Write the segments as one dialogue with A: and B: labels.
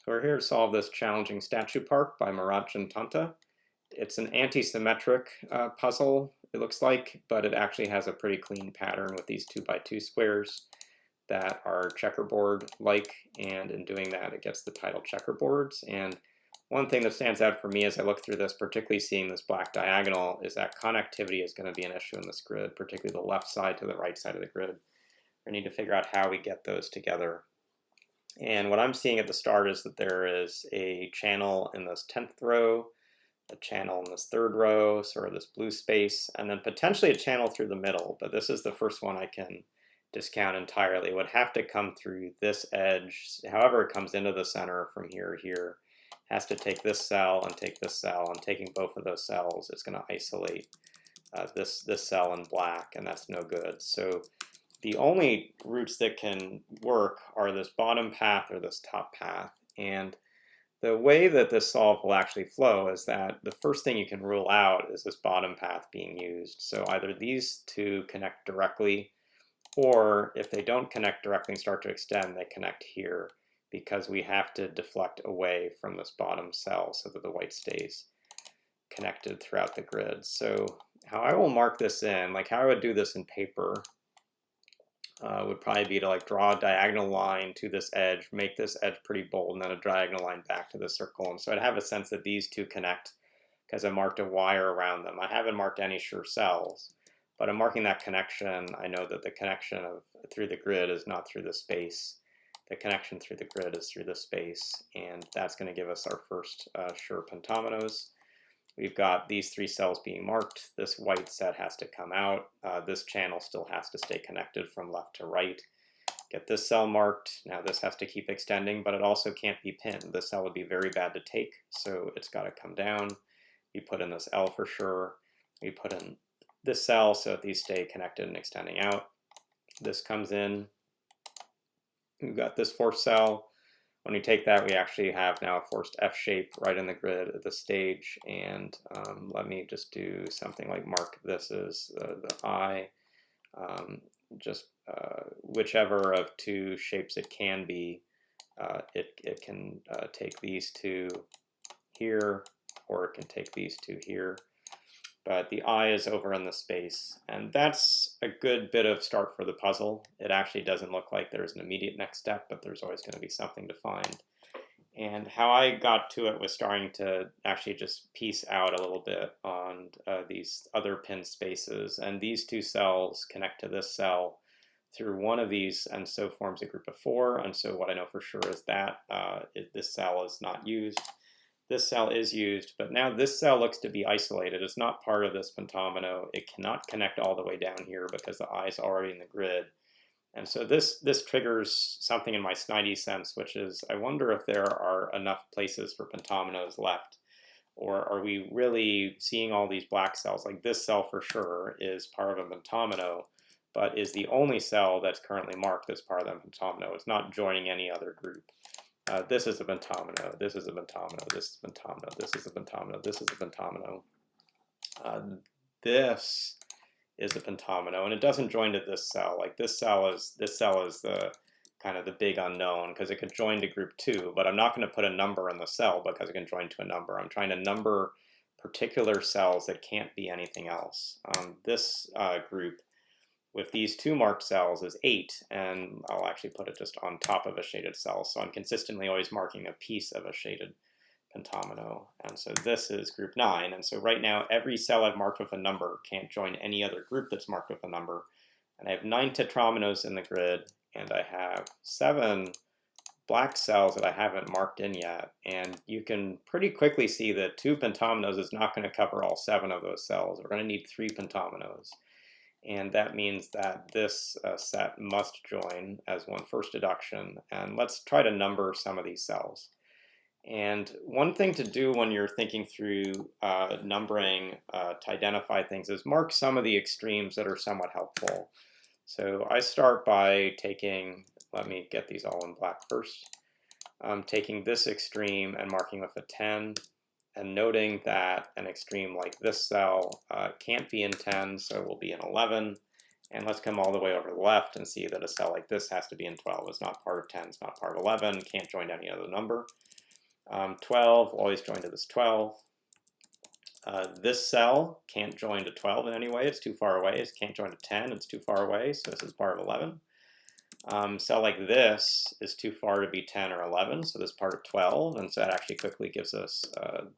A: We're here to solve this challenging statue park by Murat Can Tonta. It's an anti-symmetric puzzle, it looks like, but it actually has a pretty clean pattern with these 2x2 squares that are checkerboard-like, and in doing that it gets the title checkerboards. And one thing that stands out for me as I look through this, particularly seeing this black diagonal, is that connectivity is going to be an issue in this grid, particularly the left side to the right side of the grid. We need to figure out how we get those together. And what I'm seeing at the start is that there is a channel in this 10th row, a channel in this 3rd row, sort of this blue space, and then potentially a channel through the middle, but this is the first one I can discount entirely. It would have to come through this edge, however it comes into the center from here to here. It has to take this cell and take this cell, and taking both of those cells is going to isolate this cell in black, and that's no good. So the only routes that can work are this bottom path or this top path. And the way that this solve will actually flow is that the first thing you can rule out is this bottom path being used. So either these two connect directly, or if they don't connect directly and start to extend, they connect here, because we have to deflect away from this bottom cell so that the white stays connected throughout the grid. So how I will mark this in, like how I would do this in paper, would probably be to like draw a diagonal line to this edge, make this edge pretty bold, and then a diagonal line back to the circle. And so I'd have a sense that these two connect because I marked a wire around them. I haven't marked any sure cells, but I'm marking that connection. I know that the connection through the grid is not through the space. The connection through the grid is through the space, and that's going to give us our first sure pentominoes. We've got these 3 cells being marked. This white set has to come out. This channel still has to stay connected from left to right. Get this cell marked. Now this has to keep extending, but it also can't be pinned. This cell would be very bad to take, so it's got to come down. We put in this L for sure. We put in this cell so that these stay connected and extending out. This comes in. We've got this 4th cell. When we take that, we actually have now a forced F shape right in the grid at the stage. And let me just do something like mark this as the I. Just whichever of 2 shapes it can be, it can take these 2 here, or it can take these 2 here. But the I is over in the space, and that's a good bit of start for the puzzle. It actually doesn't look like there's an immediate next step, but there's always going to be something to find. And how I got to it was starting to actually just piece out a little bit on these other pin spaces, and these 2 cells connect to this cell through one of these, and so forms a group of 4. And so what I know for sure is that this cell is not used. This cell is used, but now this cell looks to be isolated. It's not part of this pentomino. It cannot connect all the way down here because the I is already in the grid. And so this triggers something in my snidey sense, which is I wonder if there are enough places for pentominoes left. Or are we really seeing all these black cells? Like this cell for sure is part of a pentomino, but is the only cell that's currently marked as part of the pentomino. It's not joining any other group. This is a pentomino, this is a pentomino, this is a pentomino, this is a pentomino, this is a pentomino. This is a pentomino, and it doesn't join to this cell. Like this cell is the kind of the big unknown, because it could join to group 2, but I'm not going to put a number in the cell because it can join to a number. I'm trying to number particular cells that can't be anything else. This group with these 2 marked cells is 8, and I'll actually put it just on top of a shaded cell. So I'm consistently always marking a piece of a shaded pentomino. And so this is group 9. And so right now, every cell I've marked with a number can't join any other group that's marked with a number. And I have 9 tetrominoes in the grid, and I have 7 black cells that I haven't marked in yet. And you can pretty quickly see that 2 pentominoes is not going to cover all 7 of those cells. We're going to need 3 pentominoes. And that means that this set must join as one first deduction. And let's try to number some of these cells. And one thing to do when you're thinking through numbering to identify things is mark some of the extremes that are somewhat helpful. So I start by taking, let me get these all in black first, taking this extreme and marking with a 10. And noting that an extreme like this cell can't be in 10, so it will be in 11. And let's come all the way over to the left and see that a cell like this has to be in 12. It's not part of 10, it's not part of 11, can't join any other number. 12 will always join to this 12. This cell can't join to 12 in any way. It's too far away. It can't join to 10. It's too far away. So this is part of 11. Cell like this is too far to be 10 or 11. So this is part of 12. And so that actually quickly gives us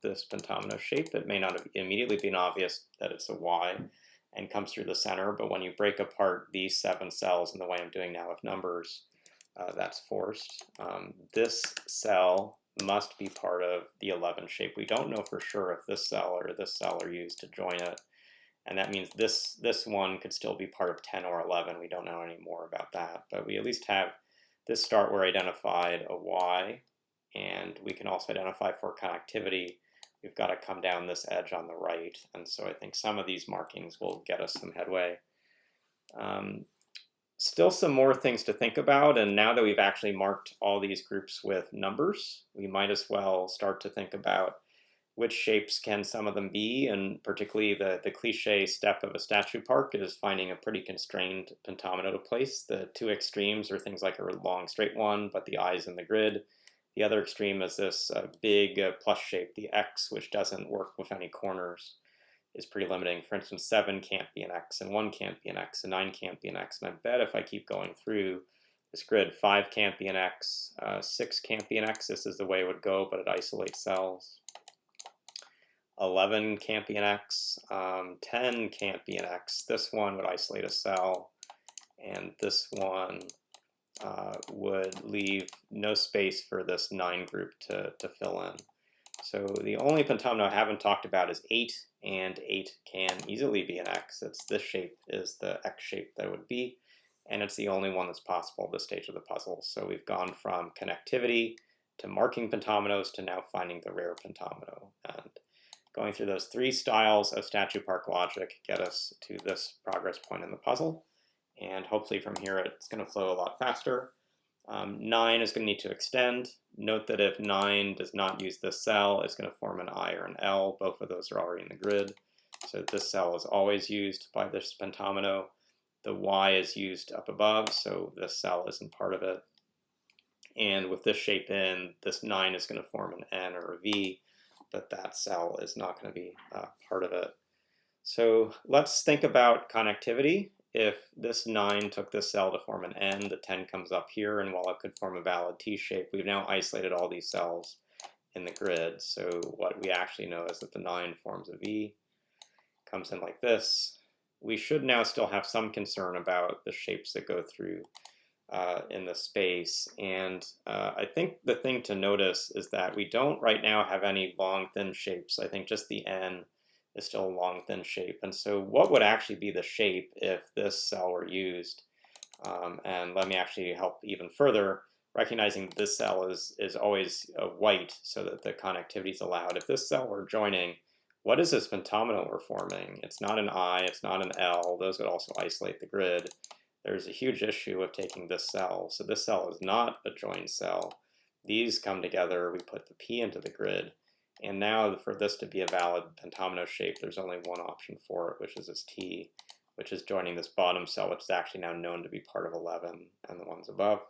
A: this pentomino shape. It may not have immediately been obvious that it's a Y and comes through the center. But when you break apart these 7 cells in the way I'm doing now with numbers, that's forced. This cell must be part of the 11 shape. We don't know for sure if this cell or this cell are used to join it. And that means this one could still be part of 10 or 11. We don't know any more about that. But we at least have this start where identified a Y. And we can also identify for connectivity, we've got to come down this edge on the right. And so I think some of these markings will get us some headway. Still some more things to think about, and now that we've actually marked all these groups with numbers, we might as well start to think about which shapes can some of them be, and particularly the cliche step of a statue park is finding a pretty constrained pentomino to place. The two extremes are things like a long straight one, but the eye's in the grid. The other extreme is this big plus shape, the X, which doesn't work with any corners. Is pretty limiting. For instance, 7 can't be an X, and 1 can't be an X, and 9 can't be an X. And I bet if I keep going through this grid, 5 can't be an X, 6 can't be an X. This is the way it would go, but it isolates cells. 11 can't be an X, 10 can't be an X. This one would isolate a cell, and this one would leave no space for this 9 group to fill in. So the only pentomino I haven't talked about is 8, and 8 can easily be an X. It's this shape is the X shape that it would be, and it's the only one that's possible at this stage of the puzzle. So we've gone from connectivity to marking pentominoes to now finding the rare pentomino. And going through those 3 styles of statue park logic get us to this progress point in the puzzle. And hopefully from here it's going to flow a lot faster. 9 is going to need to extend. Note that if 9 does not use this cell, it's going to form an I or an L. Both of those are already in the grid. So this cell is always used by this pentomino. The Y is used up above, so this cell isn't part of it. And with this shape in, this 9 is going to form an N or a V, but that cell is not going to be part of it. So let's think about connectivity. If this 9 took this cell to form an N, the 10 comes up here, and while it could form a valid T shape, we've now isolated all these cells in the grid. So what we actually know is that the 9 forms a V, comes in like this. We should now still have some concern about the shapes that go through in the space. And I think the thing to notice is that we don't right now have any long, thin shapes. I think just the N is still a long, thin shape. And so what would actually be the shape if this cell were used? And let me actually help even further, recognizing this cell is always white so that the connectivity is allowed. If this cell were joining, what is this pentomino we're forming? It's not an I, it's not an L. Those would also isolate the grid. There's a huge issue of taking this cell. So this cell is not a joined cell. These come together, we put the P into the grid. And now for this to be a valid pentomino shape, there's only one option for it, which is this T, which is joining this bottom cell, which is actually now known to be part of 11 and the ones above.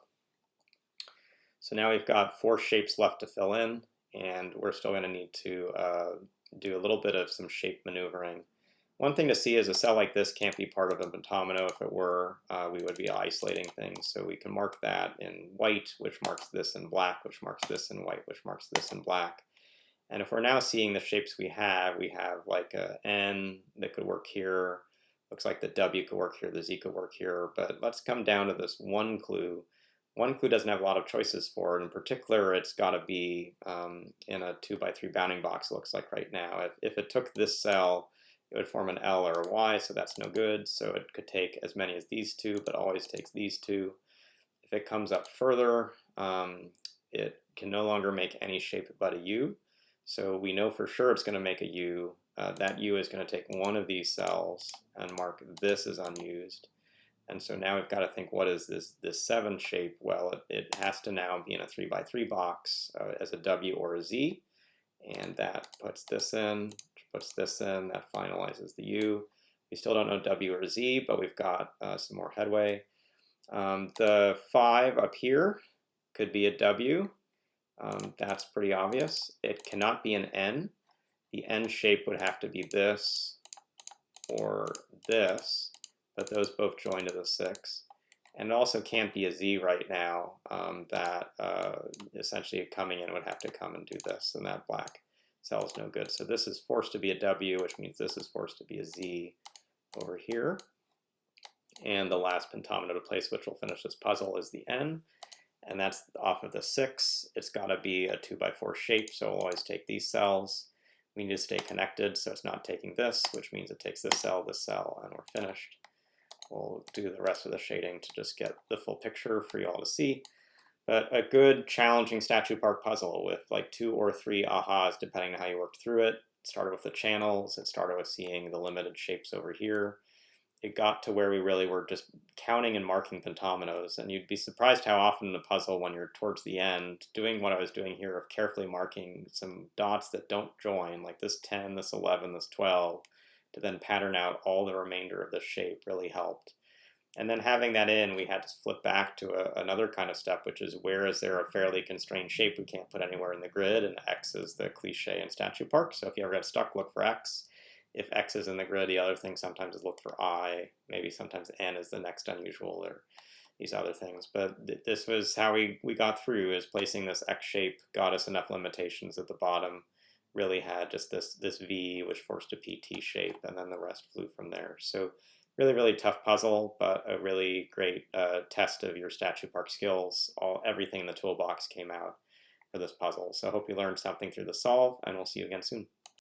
A: So now we've got 4 shapes left to fill in, and we're still going to need to do a little bit of some shape maneuvering. One thing to see is a cell like this can't be part of a pentomino. If it were, we would be isolating things. So we can mark that in white, which marks this in black, which marks this in white, which marks this in black. And if we're now seeing the shapes we have like a N that could work here. Looks like the W could work here, the Z could work here. But let's come down to this one clue. One clue doesn't have a lot of choices for it. In particular, it's got to be in a 2x3 bounding box, it looks like right now. If it took this cell, it would form an L or a Y, so that's no good. So it could take as many as these 2, but always takes these 2. If it comes up further, it can no longer make any shape but a U. So we know for sure it's going to make a U. That U is going to take one of these cells and mark this as unused. And so now we've got to think, what is this 7 shape? Well, it has to now be in a 3x3 box as a W or a Z. And that puts this in, puts this in, that finalizes the U. We still don't know W or Z, but we've got some more headway. The 5 up here could be a W. That's pretty obvious. It cannot be an N. The N shape would have to be this or this, but those both join to the 6. And it also can't be a Z right now. That essentially coming in would have to come and do this, and that black cell is no good. So this is forced to be a W, which means this is forced to be a Z over here. And the last pentomino to place, which will finish this puzzle, is the N. And that's off of the 6. It's got to be a 2x4 shape, so we'll always take these cells. We need to stay connected, so it's not taking this, which means it takes this cell, and we're finished. We'll do the rest of the shading to just get the full picture for you all to see. But a good, challenging Statue Park puzzle with like 2 or 3 ahas, depending on how you worked through it. It started with the channels. It started with seeing the limited shapes over here. It got to where we really were just counting and marking pentominoes, and you'd be surprised how often in a puzzle, when you're towards the end, doing what I was doing here of carefully marking some dots that don't join, like this 10, this 11, this 12, to then pattern out all the remainder of the shape really helped. And then having that in, we had to flip back to another kind of step, which is where is there a fairly constrained shape we can't put anywhere in the grid, and X is the cliche in Statue Park. So if you ever get stuck, look for X. If X is in the grid, the other thing sometimes is look for I. Maybe sometimes N is the next unusual, or these other things. But this was how we got through, is placing this X shape got us enough limitations at the bottom. Really had just this V, which forced a PT shape, and then the rest flew from there. So really, really tough puzzle, but a really great test of your Statue Park skills. Everything in the toolbox came out for this puzzle. So I hope you learned something through the solve, and we'll see you again soon.